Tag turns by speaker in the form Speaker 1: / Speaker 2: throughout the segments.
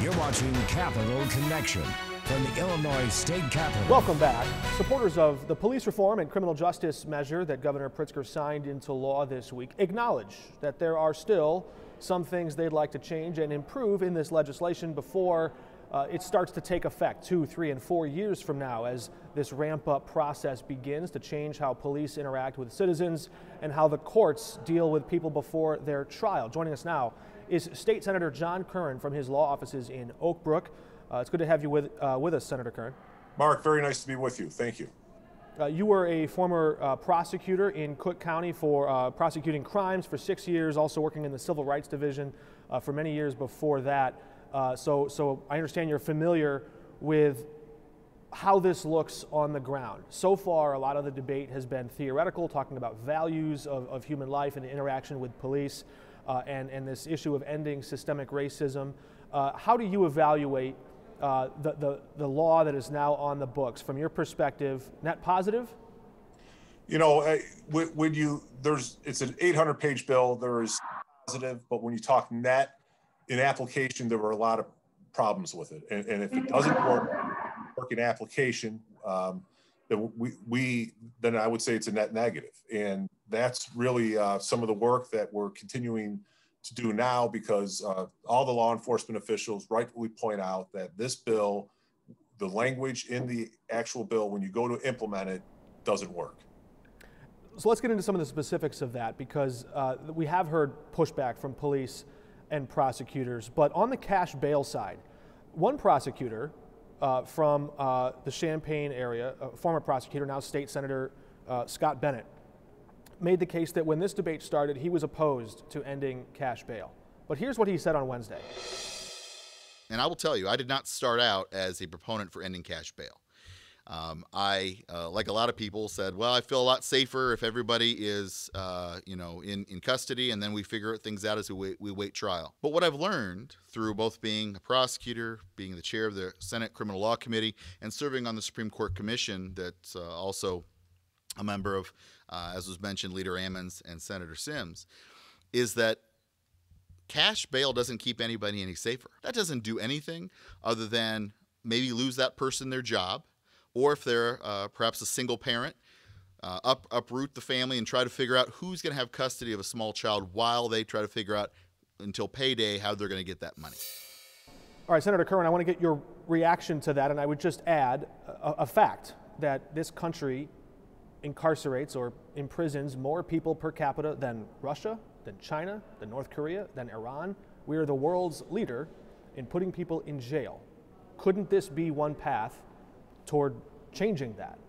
Speaker 1: You're watching Capital Connection from the Illinois State Capitol.
Speaker 2: Welcome back. Supporters of the police reform and criminal justice measure that Governor Pritzker signed into law this week acknowledge that there are still some things they'd like to change and improve in this legislation before it starts to take effect 2, 3, and 4 years from now as this ramp-up process begins to change how police interact with citizens and how the courts deal with people before their trial. Joining us now is State Senator John Curran from his law offices in Oak Brook. It's good to have you with us, Senator Curran.
Speaker 3: Mark, very nice to be with you. Thank you.
Speaker 2: You were a former prosecutor in Cook County for prosecuting crimes for 6 years, also working in the Civil Rights Division for many years before that. So I understand you're familiar with how this looks on the ground. So far, a lot of the debate has been theoretical, talking about values of human life and interaction with police and this issue of ending systemic racism. How do you evaluate the law that is now on the books from your perspective? Net positive?
Speaker 3: You know, it's an 800-page bill. There is positive, but when you talk net in application, there were a lot of problems with it. And if it doesn't work in application, then I would say it's a net negative. And that's really some of the work that we're continuing to do now, because all the law enforcement officials rightfully point out that this bill, the language in the actual bill, when you go to implement it, doesn't work.
Speaker 2: So let's get into some of the specifics of that, because we have heard pushback from police and prosecutors. But on the cash bail side, one prosecutor from the Champaign area, a former prosecutor, now State Senator Scott Bennett, made the case that when this debate started, he was opposed to ending cash bail. But here's what he said on Wednesday.
Speaker 4: And I will tell you, I did not start out as a proponent for ending cash bail. I, like a lot of people, said, well, I feel a lot safer if everybody is, in custody, and then we figure things out as we wait trial. But what I've learned through both being a prosecutor, being the chair of the Senate Criminal Law Committee, and serving on the Supreme Court Commission that's also a member of, as was mentioned, Leader Ammons and Senator Sims, is that cash bail doesn't keep anybody any safer. That doesn't do anything other than maybe lose that person their job, or if they're perhaps a single parent, uproot the family and try to figure out who's going to have custody of a small child while they try to figure out until payday how they're going to get that money.
Speaker 2: All right, Senator Curran, I want to get your reaction to that, and I would just add a fact that this country incarcerates or imprisons more people per capita than Russia, than China, than North Korea, than Iran. We are the world's leader in putting people in jail. Couldn't this be one path toward changing that?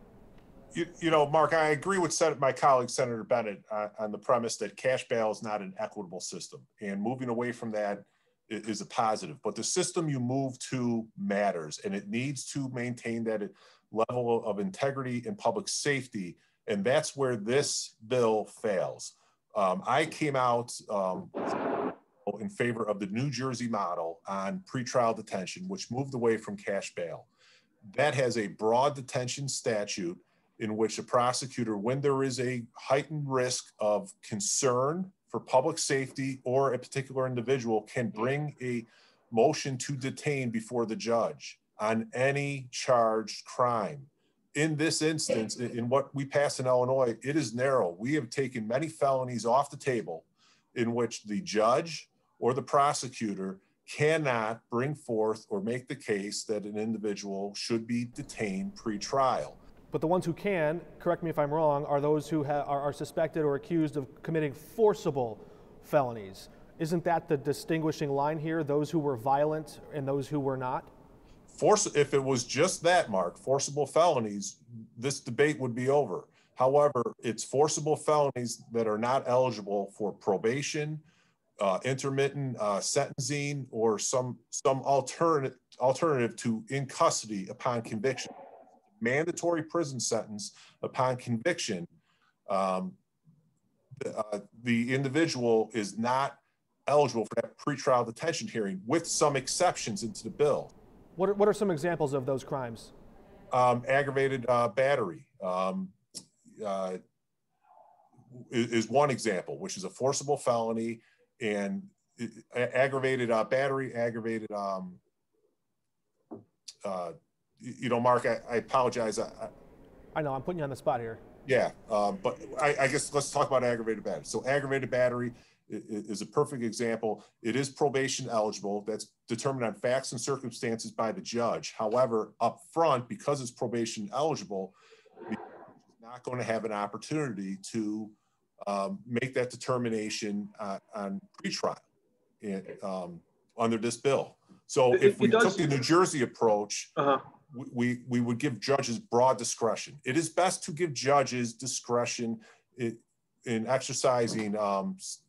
Speaker 3: You know, Mark, I agree with my colleague, Senator Bennett, on the premise that cash bail is not an equitable system, and moving away from that is a positive. But the system you move to matters, and it needs to maintain that level of integrity and public safety, and that's where this bill fails. I came out in favor of the New Jersey model on pretrial detention, which moved away from cash bail. That has a broad detention statute in which a prosecutor, when there is a heightened risk of concern for public safety or a particular individual, can bring a motion to detain before the judge on any charged crime. In this instance, in what we passed in Illinois, it is narrow. We have taken many felonies off the table in which the judge or the prosecutor cannot bring forth or make the case that an individual should be detained pre-trial.
Speaker 2: But the ones who can, correct me if I'm wrong, are those who are suspected or accused of committing forcible felonies. Isn't that the distinguishing line here, those who were violent and those who were not?
Speaker 3: If it was just that, Mark, forcible felonies, this debate would be over. However, it's forcible felonies that are not eligible for probation, intermittent sentencing, or some alternative to in custody upon conviction. Mandatory prison sentence upon conviction, the individual is not eligible for that pretrial detention hearing, with some exceptions into the bill.
Speaker 2: What are some examples of those crimes?
Speaker 3: Aggravated battery is one example, which is a forcible felony, and aggravated battery, aggravated you know, Mark, I apologize.
Speaker 2: I know I'm putting you on the spot here.
Speaker 3: Yeah, but I guess let's talk about aggravated battery. So aggravated battery is a perfect example. It is probation eligible. That's determined on facts and circumstances by the judge. However, up front, because it's probation eligible, the judge is not going to have an opportunity to make that determination on pretrial under this bill. So if we took the New Jersey approach, we would give judges broad discretion. It is best to give judges discretion in exercising,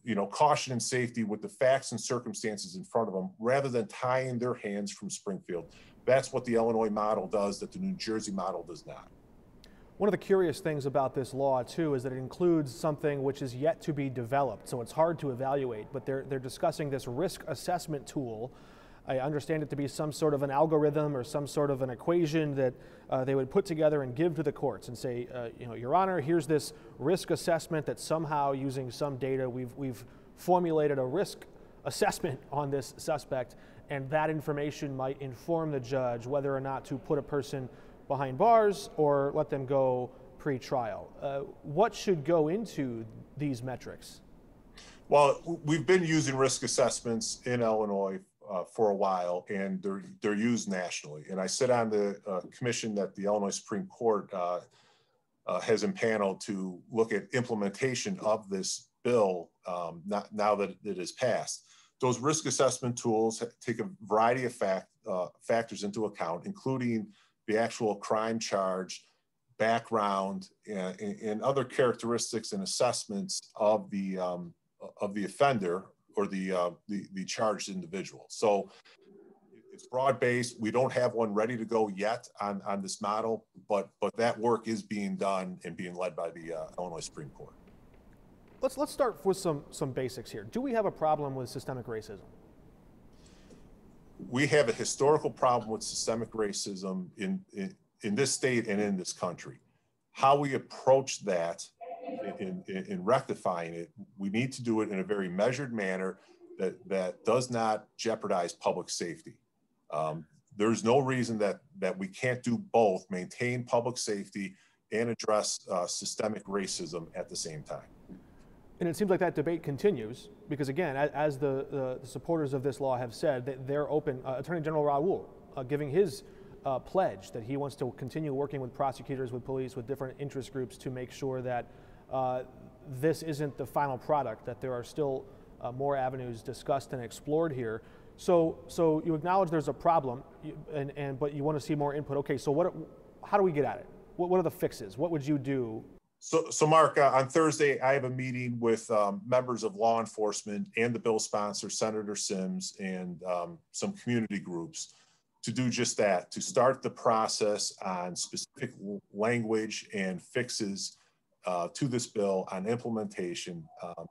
Speaker 3: you know, caution and safety with the facts and circumstances in front of them, rather than tying their hands from Springfield. That's what the Illinois model does that the New Jersey model does not.
Speaker 2: One of the curious things about this law, too, is that it includes something which is yet to be developed, so it's hard to evaluate, but they're discussing this risk assessment tool. I understand it to be some sort of an algorithm or some sort of an equation that they would put together and give to the courts and say, you know, Your Honor, here's this risk assessment that somehow, using some data, we've formulated a risk assessment on this suspect, and that information might inform the judge whether or not to put a person behind bars or let them go pre-trial. What should go into these metrics?
Speaker 3: Well, we've been using risk assessments in Illinois for a while, and they're used nationally. And I sit on the commission that the Illinois Supreme Court has impaneled to look at implementation of this bill now that it is passed. Those risk assessment tools take a variety of factors into account, including the actual crime charge, background, and other characteristics and assessments of the offender or the charged individual. So it's broad-based. We don't have one ready to go yet on this model, but that work is being done and being led by the Illinois Supreme Court.
Speaker 2: Let's start with some basics here. Do we have a problem with systemic racism?
Speaker 3: We have a historical problem with systemic racism in this state and in this country. How we approach that in rectifying it, we need to do it in a very measured manner that does not jeopardize public safety. There's no reason that we can't do both, maintain public safety and address systemic racism at the same time.
Speaker 2: And it seems like that debate continues because, again, as the supporters of this law have said, that they're open. Attorney General Raul giving his pledge that he wants to continue working with prosecutors, with police, with different interest groups to make sure that this isn't the final product, that there are still more avenues discussed and explored here. So you acknowledge there's a problem, but you want to see more input. Okay, so how do we get at it? What are the fixes? What would you do?
Speaker 3: So Mark, on Thursday, I have a meeting with members of law enforcement and the bill sponsor, Senator Sims, and some community groups to do just that, to start the process on specific language and fixes to this bill on implementation,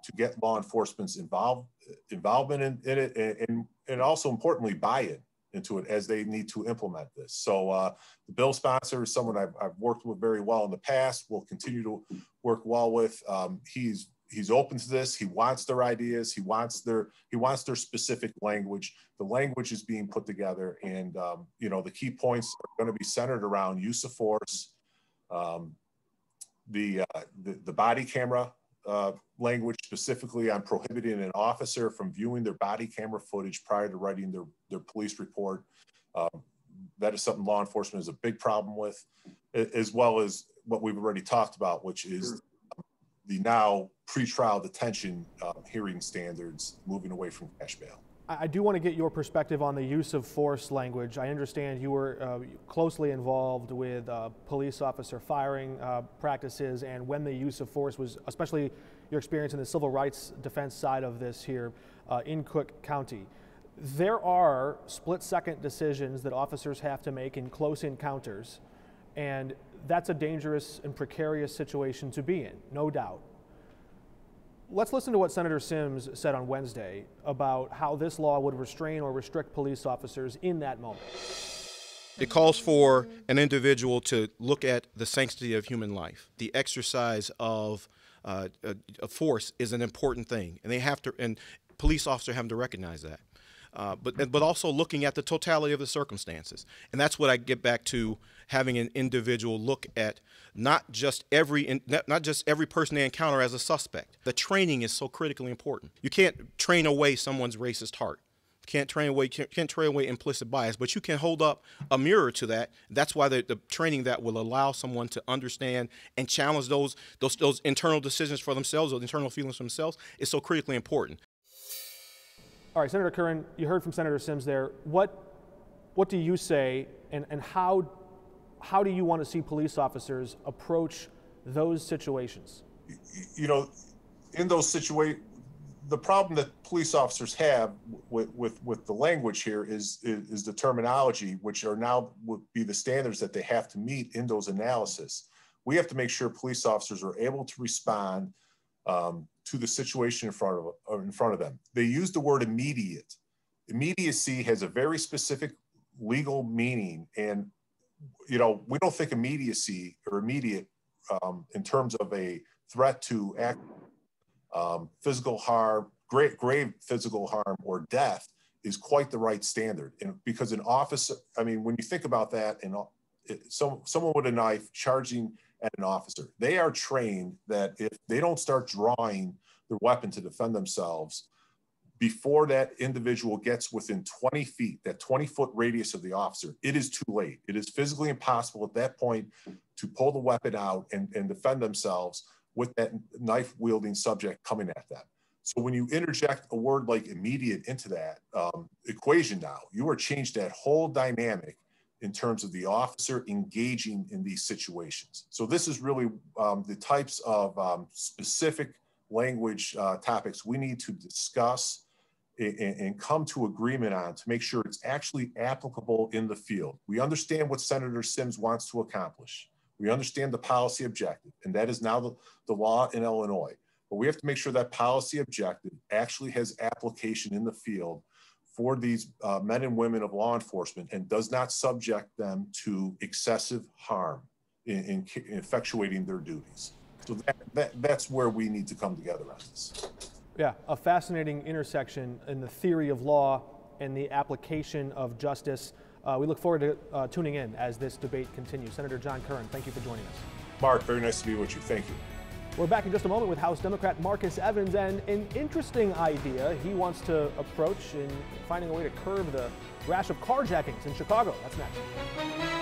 Speaker 3: to get law enforcement's involvement in it, and also importantly, buy-in into it as they need to implement this. So the bill sponsor is someone I've worked with very well in the past, will continue to work well with. He's open to this. He wants their ideas. He wants their specific language. The language is being put together, and you know, the key points are going to be centered around use of force, the body camera language, specifically on prohibiting an officer from viewing their body camera footage prior to writing their police report. That is something law enforcement has a big problem with, as well as what we've already talked about, which is the now pretrial detention hearing standards, moving away from cash bail.
Speaker 2: I do want to get your perspective on the use of force language. I understand you were closely involved with police officer firing practices, and when the use of force was, especially your experience in the civil rights defense side of this here in Cook County. There are split-second decisions that officers have to make in close encounters, and that's a dangerous and precarious situation to be in, no doubt. Let's listen to what Senator Sims said on Wednesday about how this law would restrain or restrict police officers in that moment.
Speaker 5: It calls for an individual to look at the sanctity of human life. The exercise of force is an important thing, and police officers have to recognize that. but also looking at the totality of the circumstances. And that's what I get back to, having an individual look at not just every person they encounter as a suspect. The training is so critically important. You can't train away someone's racist heart. Can't train away implicit bias, but you can hold up a mirror to that. That's why the training that will allow someone to understand and challenge those internal decisions for themselves, those internal feelings for themselves, is so critically important.
Speaker 2: All right, Senator Curran, you heard from Senator Sims there. What do you say, and how do you want to see police officers approach those situations?
Speaker 3: You know, in those situations, the problem that police officers have with the language here is the terminology, which are now would be the standards that they have to meet in those analysis. We have to make sure police officers are able to respond to the situation in front of them. They use the word immediate. Immediacy has a very specific legal meaning, and you know, we don't think immediacy or immediate in terms of a threat to act. Physical harm, grave physical harm or death is quite the right standard. And because an officer, I mean, when you think about that, and someone with a knife charging at an officer, they are trained that if they don't start drawing their weapon to defend themselves before that individual gets within 20 feet, that 20-foot radius of the officer, it is too late. It is physically impossible at that point to pull the weapon out and defend themselves with that knife-wielding subject coming at them. So when you interject a word like immediate into that equation now, you are changed that whole dynamic in terms of the officer engaging in these situations. So this is really the types of specific language topics we need to discuss and come to agreement on to make sure it's actually applicable in the field. We understand what Senator Sims wants to accomplish. We understand the policy objective, and that is now the law in Illinois. But we have to make sure that policy objective actually has application in the field for these men and women of law enforcement and does not subject them to excessive harm in effectuating their duties. So that's where we need to come together on this.
Speaker 2: Yeah, a fascinating intersection in the theory of law and the application of justice. We look forward to tuning in as this debate continues. Senator John Curran, thank you for joining us.
Speaker 3: Mark, very nice to be with you. Thank you.
Speaker 2: We're back in just a moment with House Democrat Marcus Evans, and an interesting idea he wants to approach in finding a way to curb the rash of carjackings in Chicago. That's next.